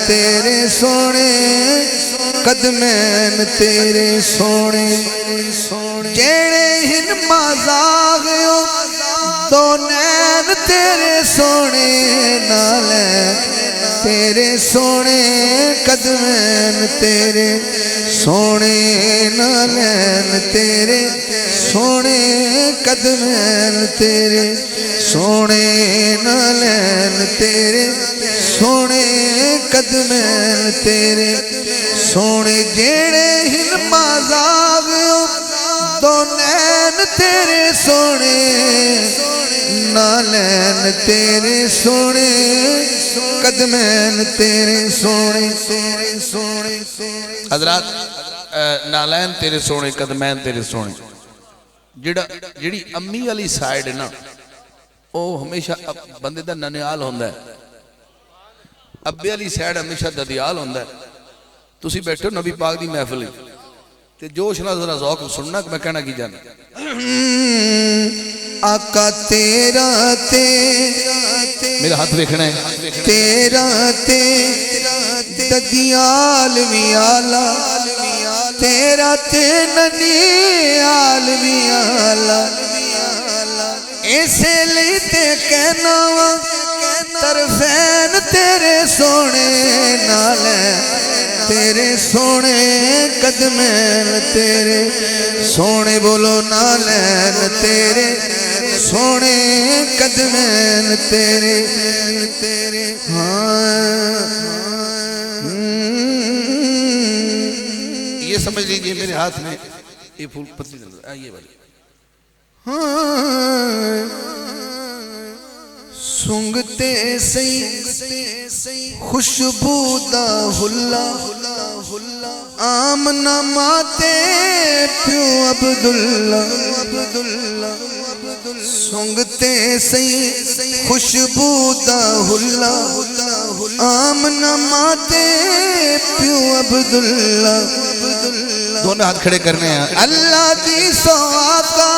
तेरे सोने कदमैन तेरे सोने जेड़े हिन मज़ागियो दो नैन तेरे सोने नालैन तेरे सोने कदमैन तेरे सोने नालैन तेरे सोने कदमैन तेरे सोने नालैन तेरे सोने कदमैन तेरे सोने जेड़े हिन मज़ागियो दो नैन तेरे सोने नालैन तेरे सोने कदमैन तेरे सोने सोने हज़रात नालैन तेरे सोने कदमैन तेरे सोने जिहड़ी अम्मी वाली साइड है ना वो हमेशा बंदे दा ननियाल होंदा है अब्बे वाली साइड हमेशा ददियाल होंदा है तुसी बैठो नबी पाक दी महफिल ते जोश नाल जरा ज़ौक सुनना मैं कहना की जाना आका तेरा ते मेरा हाथ देखना है तेरा ते ददियाल भी आला तेरा ते ननियाल भी आला इसे लिए ते कहना वा तरफैन तेरे सोने नाले तेरे सोने कदमैन तेरे सोने बोलो नालैन तेरे सोने कदमैन तेरे तेरे ये समझ लीजिए मेरे हाथ में ये फूल पत्ती ये वाली सुंगते सही खुशबूदा हुल्ला आमना माते प्यो अब्दुल्ला सुंगते सही खुशबूदा हुल्ला आमना माते प्यो अब्दुल्ला दोनों हाथ खड़े करने हैं अल्लाह दी सौका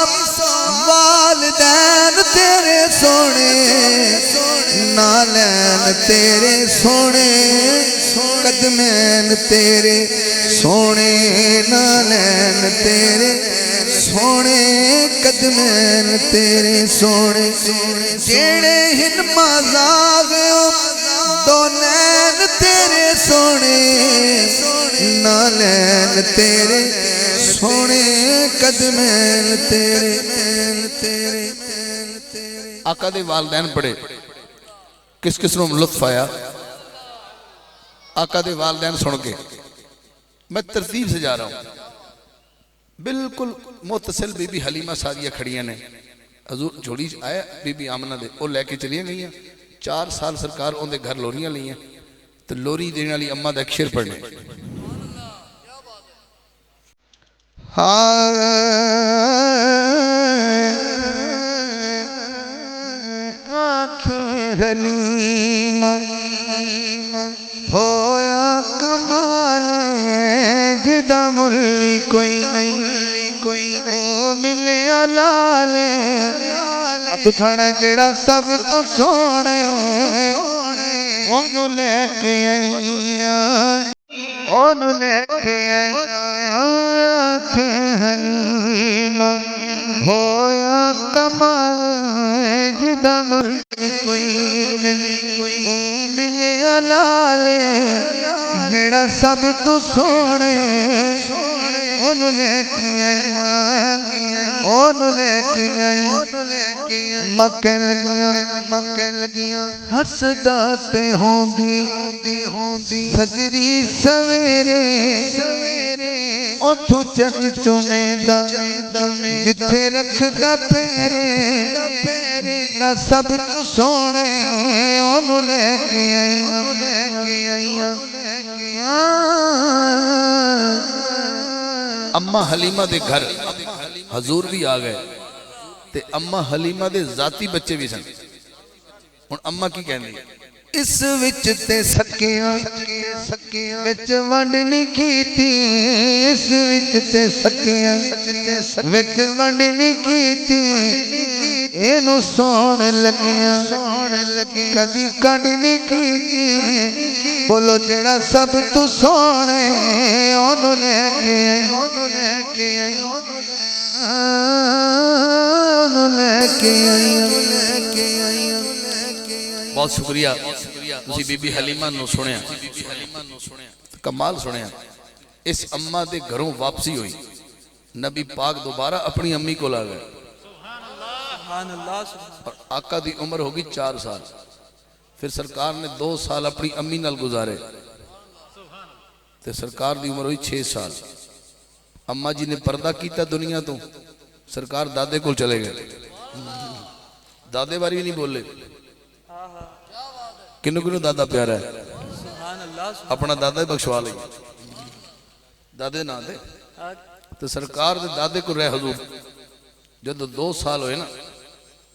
वालदैन तेरे सोने नालैन तेरे सोने कदमैन तेरे सोने नालैन तेरे सोने कदमैन तेरे सोने जेड़े हिन मज़ागियो दो नैन तेरे सोने नालैन तेरे सोने कदमैन तेरे तेरे आका दे वालदैन पढ़े किस किस को लुत्फ आया आका दे वालदैन सुन के मैं तरतीब से जा रहा हूँ बिल्कुल मुतसिल बीबी हलीमा सादिया खड़ियां ने हजूर झोली आया बीबी आमना दे वो लैके चलिया गई 4 साल सरकार उनके घर लोरियां लिया तो लोरी देने वाली अम्मा का अक्षर पढ़ने होया कमाल जिदा मुल्ली कोई नहीं मिले लाल तू खाना जेड़ा सब तो सोने ओनू लेके आया ओनू लेके आया होया कमाल जिदा मुल्ली कोई मिले लाल जेड़ा सब तू सोने ओनू लेके आया मक्के लगियां हसदा ते होंदी सजरी सवेरे उठू चक चुमेंदा जिथे रखदा पैरे ना सब तू सोने ओनू लेके आया अम्मा हलीमा दे घर हजूर भी आ गए ते अम्मा हलीमा दे जाती बच्चे भी सन हुण अम्मा की कहंदी इस विच ते सकियां विच वंड नहीं कीती इस विच ते सकियां विच वंड नहीं कीती ਇਹਨੂੰ ਸੌਣ ਲੱਗਿਆ ਕਦੀ ਕੱਢ ਨਹੀਂ ਕੀਤੀ ਬੋਲੋ ਜਿਹੜਾ ਸਭ ਤੋਂ ਸੋਹਣੇ ਉਹਨੂੰ ਲੈ ਕੇ ਆਏ ਉਹਨੂੰ ਲੈ ਕੇ ਆਏ ਉਹਨੂੰ ਲੈ ਕੇ ਆਏ बहुत शुक्रिया तुसी बीबी हलीमा नु सुनिया कमाल सुनिया इस अम्मा दे घरों वापसी हुई नबी पाक दोबारा अपनी अम्मी को ला गए और आका दी उम्र होगी 4 साल फिर सरकार ने 2 साल अपनी अम्मी नाल गुजारे ते सरकार दी उम्र हुई 6 साल अम्मा जी ने पर्दा किया दुनिया तो सरकार दादे को चले गए दादे बारे भी नहीं बोले किन्नू किन्नू दादा प्यारा है अपना दादा ही बख्शवा ले दादे ना दे तो सरकार दे दादे को रह हजूर जब 2 साल होए ना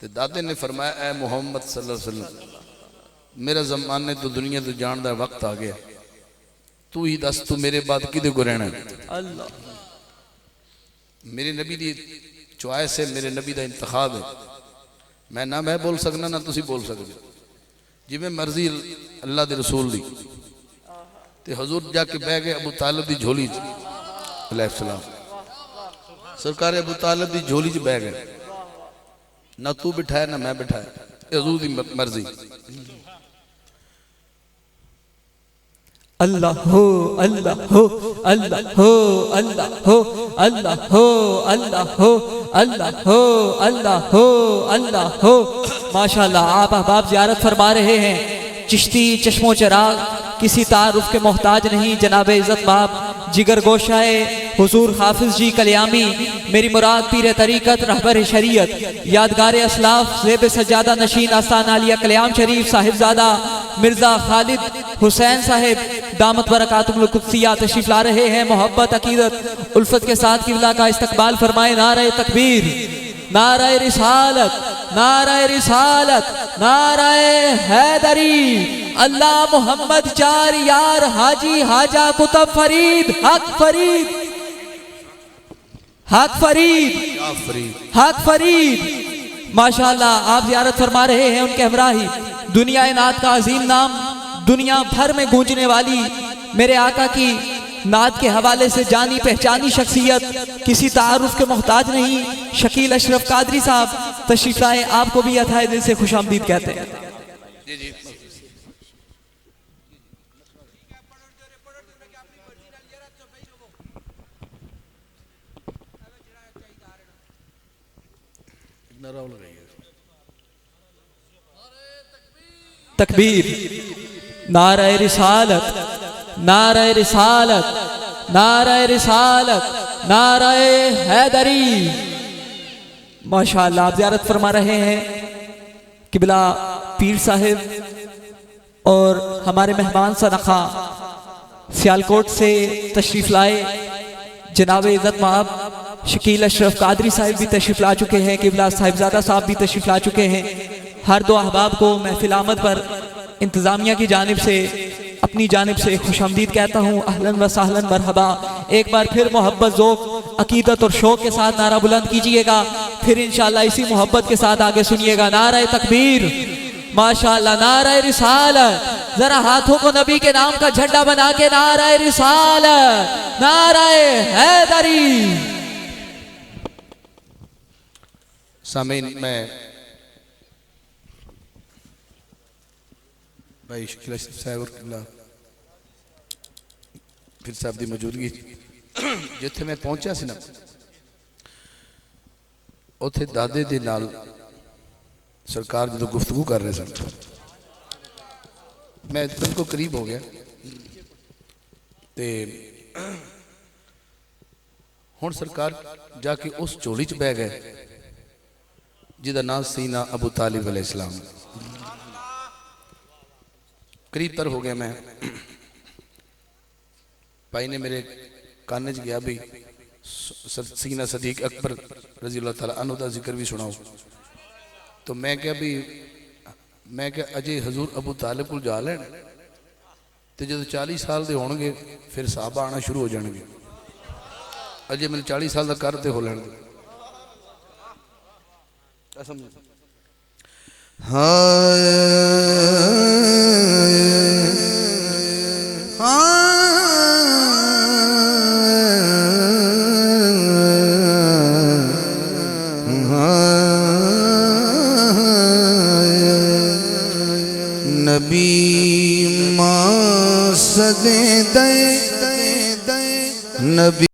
तो दादे ने फरमाया ऐ मोहम्मद सल्लल्लाहु अलैहि वसल्लम मेरा जमाने तो दुनिया तो जान दा वक्त आ गया तू ही दस तू मेरे बाद किदे को रहना अल्लाह मेरे नबी दी चॉइस है मेरे नबी दा इंतखाब है मैं बोल सकना ना तुसी बोल सकते जिमें मर्जी अल्लाह दे रसूल दी ते हजूर जाके बह गए अबू तालिब दी झोली अलैहिस्सलाम सरकार अबू तालिब दी झोली च बह गए ना तू बिठाया ना मैं बिठाया हजूर दी मर्जी अल्लाह हो अल्लाह हो अल्लाह हो अल्लाह हो अल्लाह हो अल्लाह हो अल्लाह हो अल्लाह हो अल्लाह हो माशाल्लाह आप अहबाब ज़ियारत फरमा रहे हैं चिश्ती चश्मो चराग किसी तारुफ के मोहताज नहीं जनाब इज़्ज़त बाब जिगर गोशाए हुजूर हाफिज जी कल्यामी मेरी मुराद पीर तरीक़त रहबर शरीयत यादगार असलाफ ज़ेब सज्जादा नशीन आस्तान आलिया कल्याम शरीफ साहिबजादा मिर्ज़ा खालिद हुसैन साहिब दामत बरकातुहुल कुद्सिया तशरीफ ला रहे हैं मोहब्बत अकीदत उल्फत के साथ किबला का इस्तकबाल फरमाए नारे तकबीर नारे रिसालत नारे रिसालत नारे हैदरी अल्लाह मोहम्मद चार यार हाजी हाजा कुतुब फरीद हक फरीद हक फरीद हक फरीद माशाल्लाह आप ज़ियारत फरमा रहे हैं उनके हमराही दुनिया नात का अजीम नाम दुनिया भर में गूंजने वाली मेरे आका की नात के हवाले से जानी पहचानी शख्सियत किसी तारुफ के मोहताज नहीं शकील अशरफ कादरी साहब तशरीफ लाए आपको भी अथाए दिल से खुशामदीद कहते हैं तकबीर नारे रिसालत नारे रिसालत नारे रिसालत नारे हैदरी माशाअल्लाह आप ज़ियारत फरमा रहे हैं किबला पीर साहिब और हमारे मेहमान सनखा सियालकोट से तशरीफ़ लाए जनाब इज़्ज़त माब शकील अशरफ कादरी साहिब भी तशरीफ़ ला चुके हैं किबला साहिबजादा साहब भी तशरीफ़ ला चुके हैं हर दो अहबाब को महफिल आमद पर इंतज़ामिया की जानिब से अपनी जानिब से खुशामदीद कहता हूँ अहलन व सहलन मरहबा एक बार फिर मोहब्बत ज़ोक़ अकीदत और शौक़ के साथ नारा बुलंद कीजिएगा फिर इंशाअल्लाह इसी मोहब्बत के साथ आगे सुनिएगा नारा तकबीर माशाअल्लाह नारा रिसालत जरा हाथों को नबी के नाम का झंडा बना के नारा रिसालत नारा हैदरी सामीन मैं भाई शकील साहब और किबला फिर साहब की मौजूदगी जिथे मैं पहुंचा सी ना उथे दादे दे नाल सरकार जो गुफ्तगू कर रहे सन मैं बिल्कुल करीब हो गया ते हुण सरकार जाके उस झोली च बह गए जिदा नाम सीना अबू तालिब अलैहिस्सलाम करीब तर हो गया मैं भाई ने मेरे कान च गया भी सीना सदीक अकबर रजी अल्लाह तआला अन्हु दा जिक्र भी सुनाओ तो मैं क्या भी मैं क्या अजे हजूर अबू तालिब को जा लैन तो जो 40 साल के होंगे फिर साहबा आना शुरू हो जाएंगे अजे मैंने 40 साल का करते हो लैन कसम नबी मां सदे दे नबी